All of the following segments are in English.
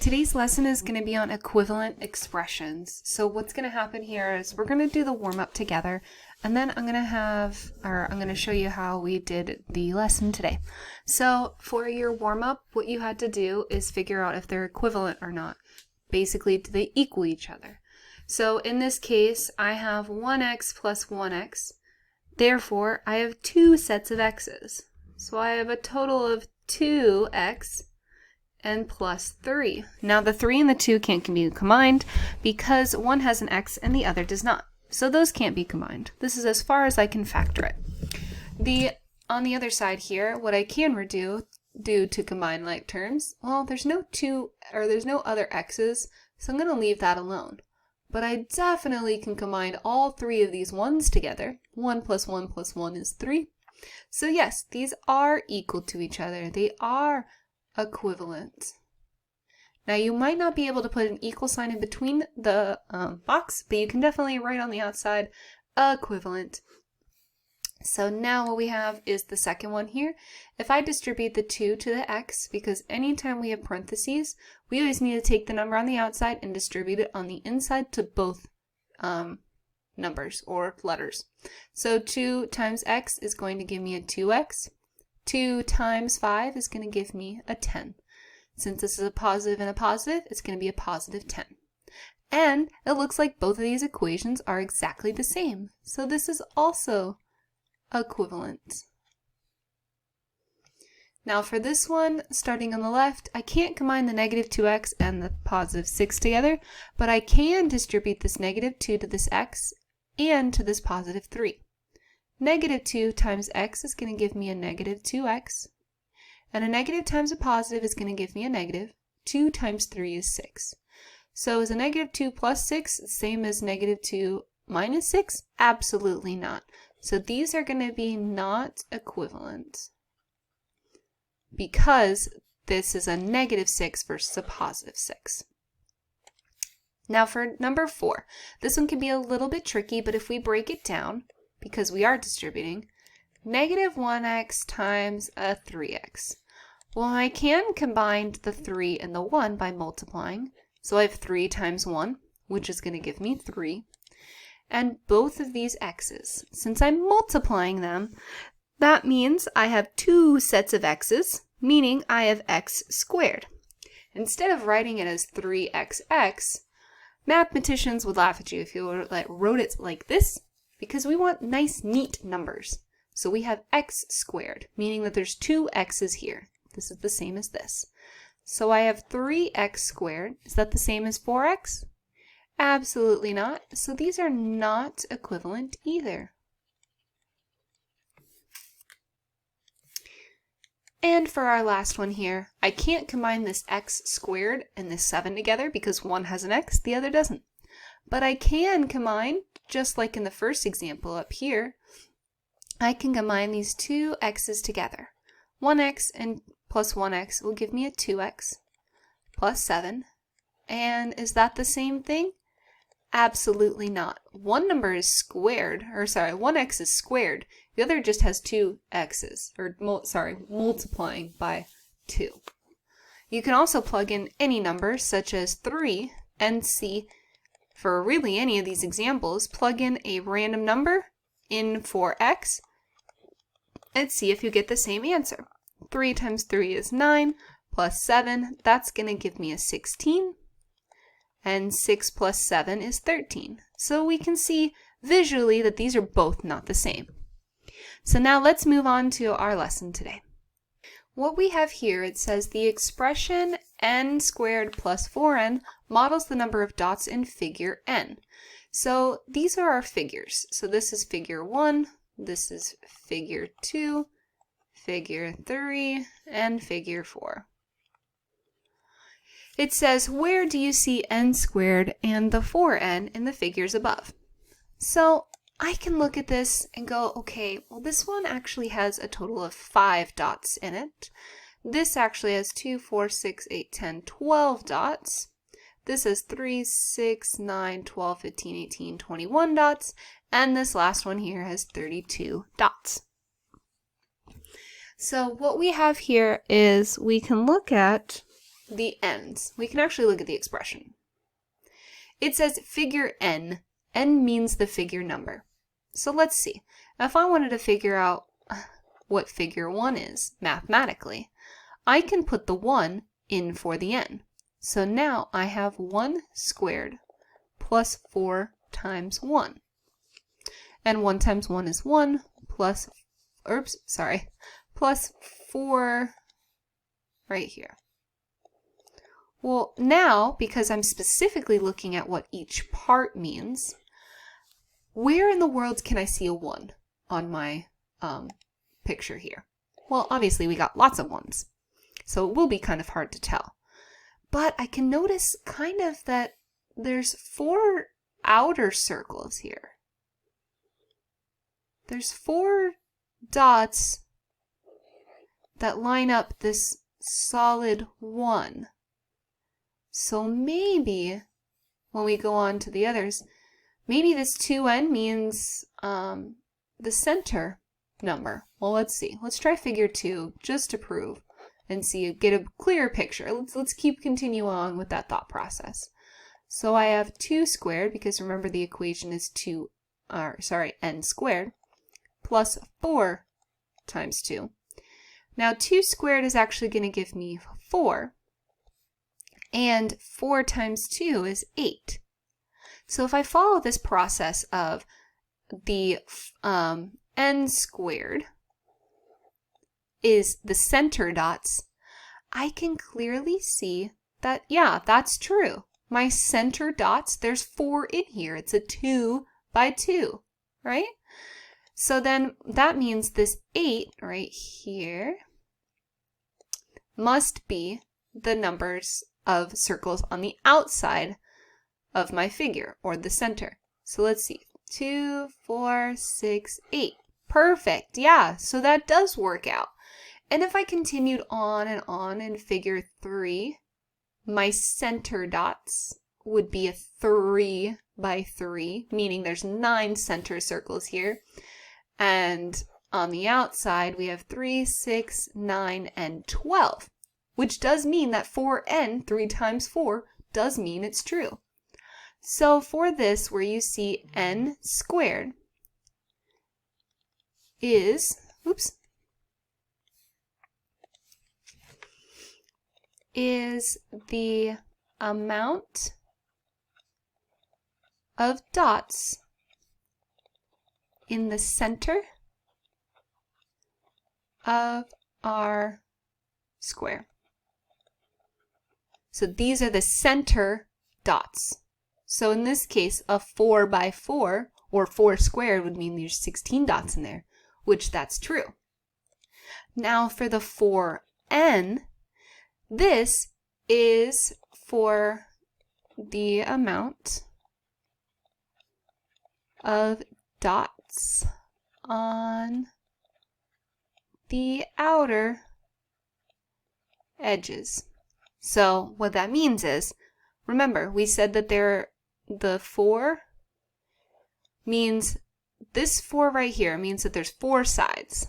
Today's lesson is going to be on equivalent expressions. So what's going to happen here is we're going to do the warm-up together, and then I'm going to show you how we did the lesson today. So for your warm-up, what you had to do is figure out if they're equivalent or not. Basically, do they equal each other? So in this case, I have 1x plus 1x. Therefore, I have two sets of x's. So I have a total of 2x and plus 3. Now the 3 and the 2 can't be combined because one has an x and the other does not. So those can't be combined. This is as far as I can factor it. On the other side here, what I can do to combine like terms, well, there's no other x's, so I'm going to leave that alone. But I definitely can combine all three of these ones together. 1 plus 1 plus 1 is 3. So yes, these are equal to each other. They are equivalent. Now you might not be able to put an equal sign in between the box, but you can definitely write on the outside equivalent. So now what we have is the second one here. If I distribute the 2 to the x, because anytime we have parentheses, we always need to take the number on the outside and distribute it on the inside to both numbers or letters. So 2 times x is going to give me a 2x. 2 times 5 is going to give me a 10. Since this is a positive and a positive, it's going to be a positive 10. And it looks like both of these equations are exactly the same. So this is also equivalent. Now for this one, starting on the left, I can't combine the negative 2x and the positive 6 together, but I can distribute this negative 2 to this x and to this positive 3. Negative 2 times x is going to give me a negative 2x, and a negative times a positive is going to give me a negative. 2 times 3 is 6. So is a negative 2 plus 6 the same as negative 2 minus 6? Absolutely not. So these are going to be not equivalent because this is a negative 6 versus a positive 6. Now for number 4, this one can be a little bit tricky, but if we break it down, because we are distributing, negative 1x times a 3x. Well, I can combine the 3 and the 1 by multiplying. So I have 3 times 1, which is going to give me 3. And both of these x's, since I'm multiplying them, that means I have two sets of x's, meaning I have x squared. Instead of writing it as 3xx, mathematicians would laugh at you if you wrote it like this, because we want nice, neat numbers. So we have x squared, meaning that there's two x's here. This is the same as this. So I have 3x squared. Is that the same as 4x? Absolutely not. So these are not equivalent either. And for our last one here, I can't combine this x squared and this 7 together because one has an x, the other doesn't. But I can combine, just like in the first example up here, I can combine these two x's together. 1x and plus 1x will give me a 2x plus 7. And is that the same thing? Absolutely not. One number is squared, or sorry, 1x is squared. The other just has two x's, or multiplying by 2. You can also plug in any number, such as 3, and see, for really any of these examples, plug in a random number in for x and see if you get the same answer. 3 times 3 is 9, plus 7, that's going to give me a 16. And 6 plus 7 is 13. So we can see visually that these are both not the same. So now let's move on to our lesson today. What we have here, it says the expression n squared plus 4n models the number of dots in figure n. So these are our figures. So this is figure 1, this is figure 2, figure 3, and figure 4. It says, where do you see n squared and the 4n in the figures above? So I can look at this and go, okay, well this one actually has a total of 5 dots in it. This actually has 2, 4, 6, 8, 10, 12 dots. This has 3, 6, 9, 12, 15, 18, 21 dots. And this last one here has 32 dots. So what we have here is we can look at the n's. We can actually look at the expression. It says figure n. N means the figure number. So let's see. If I wanted to figure out what figure 1 is mathematically, I can put the 1 in for the n. So now I have 1 squared plus 4 times 1. And 1 times 1 is 1 plus, plus 4 right here. Well, now, because I'm specifically looking at what each part means, where in the world can I see a 1 on my picture here? Well, obviously we got lots of 1s, so it will be kind of hard to tell. But I can notice kind of that there's 4 outer circles here. There's 4 dots that line up this solid 1. So maybe when we go on to the others, maybe this 2n means the center number. Well, let's see. Let's try figure 2 just to prove and see, get a clearer picture. Let's keep continue on with that thought process. So I have 2 squared, because remember the equation is n squared, plus 4 times 2. Now 2 squared is actually going to give me 4, and 4 times 2 is 8. So if I follow this process of the n squared is the center dots, I can clearly see that, yeah, that's true. My center dots, there's 4 in here. It's a 2 by 2, right? So then that means this 8 right here must be the numbers of circles on the outside of my figure, or the center. So let's see. 2, 4, 6, 8. Perfect. Yeah, so that does work out. And if I continued on in figure 3, my center dots would be a 3 by 3, meaning there's 9 center circles here. And on the outside, we have 3, 6, 9, and 12, which does mean that 4n, 3 times 4, does mean it's true. So for this, where you see n squared is, is the amount of dots in the center of our square. So these are the center dots. So in this case, a 4 by 4, or 4 squared, would mean there's 16 dots in there, which that's true. Now for the 4n, this is for the amount of dots on the outer edges. So what that means is, remember, we said that the 4 means, this 4 right here means that there's 4 sides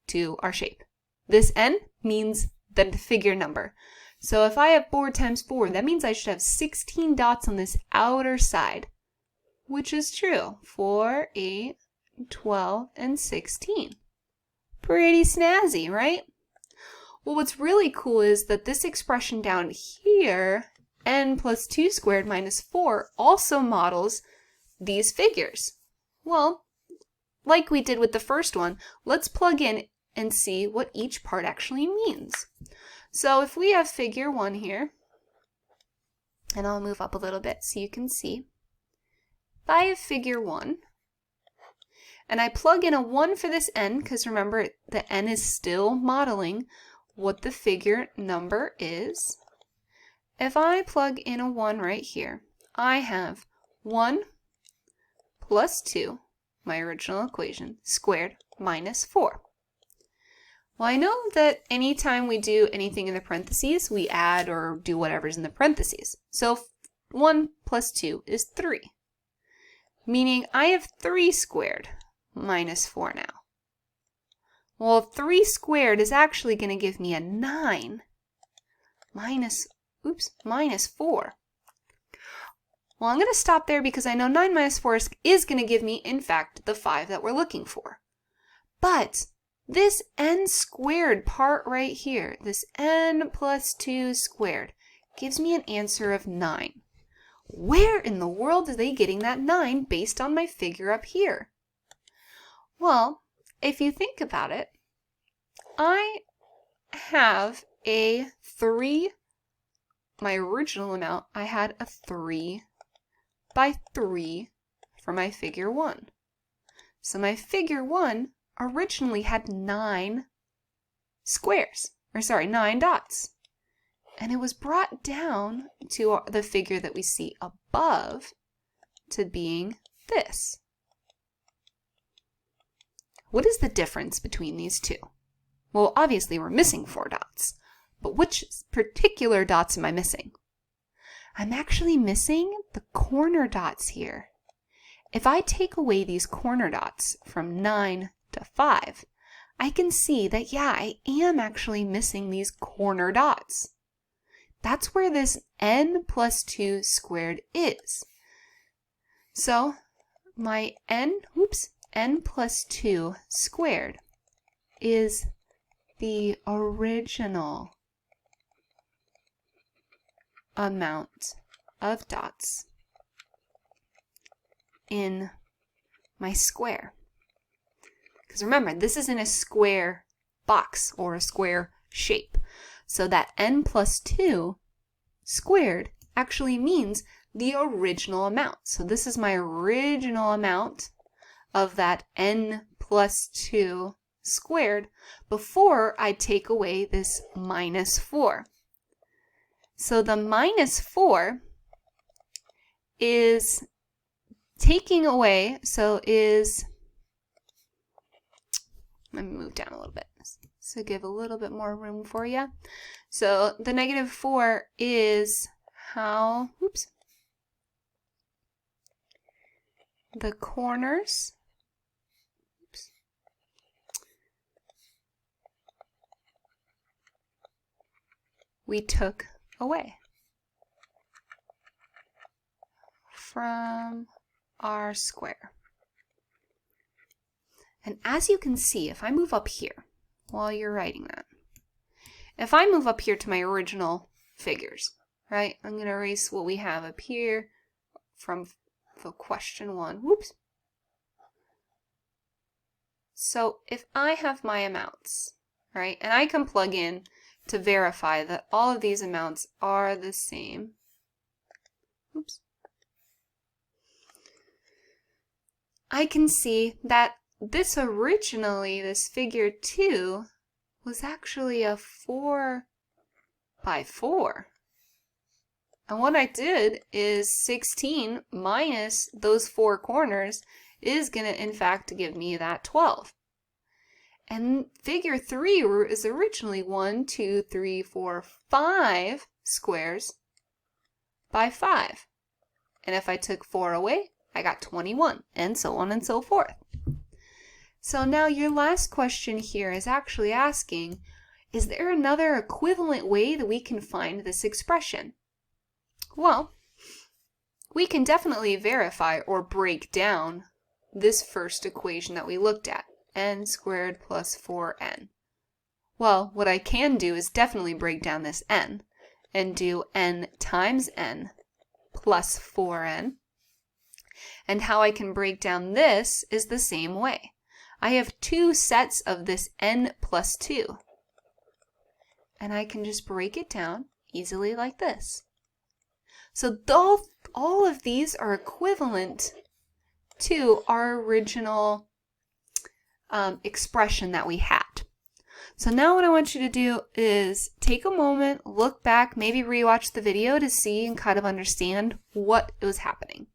to our shape. This n means the figure number. So if I have 4 times 4, that means I should have 16 dots on this outer side, which is true. 4, 8, 12, and 16. Pretty snazzy, right? Well, what's really cool is that this expression down here, n plus 2 squared minus 4, also models these figures. Well, like we did with the first one, let's plug in and see what each part actually means. So if we have figure 1 here, and I'll move up a little bit so you can see. If I have figure 1, and I plug in a 1 for this n, because remember, the n is still modeling what the figure number is. If I plug in a 1 right here, I have 1 plus 2, my original equation, squared minus 4. Well, I know that anytime we do anything in the parentheses, we add or do whatever's in the parentheses. So 1 plus 2 is 3, meaning I have 3 squared minus 4 now. Well, 3 squared is actually going to give me a 9, minus 4. Well, I'm going to stop there because I know 9 minus 4 is going to give me, in fact, the 5 that we're looking for. But this n squared part right here, this n plus 2 squared, gives me an answer of 9. Where in the world are they getting that 9 based on my figure up here? Well, if you think about it, I have a 3, my original amount, I had a 3 by 3 for my figure 1. So my figure 1 originally had 9 squares, or sorry, 9 dots. And it was brought down to the figure that we see above to being this. What is the difference between these two? Well, obviously we're missing 4 dots, but which particular dots am I missing? I'm actually missing the corner dots here. If I take away these corner dots from 9 to 5, I can see that, yeah, I am actually missing these corner dots. That's where this n plus 2 squared is. So my n plus 2 squared is the original amount of dots in my square. Because remember, this is in a square box or a square shape. So that n plus 2 squared actually means the original amount. So this is my original amount of that n plus 2 squared before I take away this minus 4. So the minus 4 is taking away, let me move down a little bit so give a little bit more room for you. So the negative 4 is how, the corners, we took away from our square. And as you can see, if I move up here while you're writing that, if I move up here to my original figures, right, I'm going to erase what we have up here from the question 1. So if I have my amounts, right, and I can plug in to verify that all of these amounts are the same. I can see that this figure 2 was actually a 4 by 4. And what I did is 16 minus those 4 corners is going to in fact give me that 12. And figure 3 is originally 1, 2, 3, 4, 5 squares by 5. And if I took 4 away, I got 21, and so on and so forth. So now your last question here is actually asking, is there another equivalent way that we can find this expression? Well, we can definitely verify or break down this first equation that we looked at, n squared plus 4n. Well, what I can do is definitely break down this n and do n times n plus 4n. And how I can break down this is the same way. I have 2 sets of this n plus 2. And I can just break it down easily like this. So all of these are equivalent to our original expression that we had. So now what I want you to do is take a moment, look back, maybe rewatch the video to see and kind of understand what was happening.